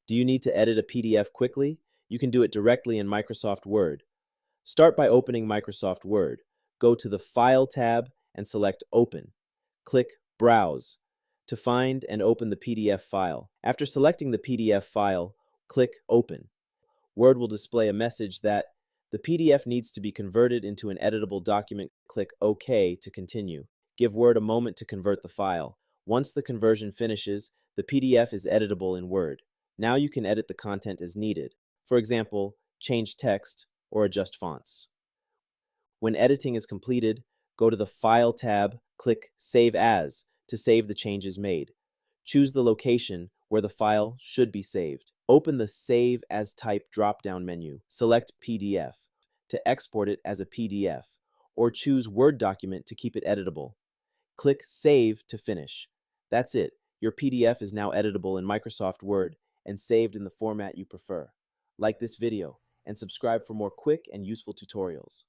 Do you need to edit a PDF quickly? You can do it directly in Microsoft Word. Start by opening Microsoft Word. Go to the File tab and select Open. Click Browse to find and open the PDF file. After selecting the PDF file, click Open. Word will display a message that the PDF needs to be converted into an editable document. Click OK to continue. Give Word a moment to convert the file. Once the conversion finishes, the PDF is editable in Word. Now you can edit the content as needed. For example, change text or adjust fonts. When editing is completed, go to the File tab, click Save As to save the changes made. Choose the location where the file should be saved. Open the Save as Type drop-down menu. Select PDF to export it as a PDF, or choose Word document to keep it editable. Click Save to finish. That's it. Your PDF is now editable in Microsoft Word and saved in the format you prefer. Like this video and subscribe for more quick and useful tutorials.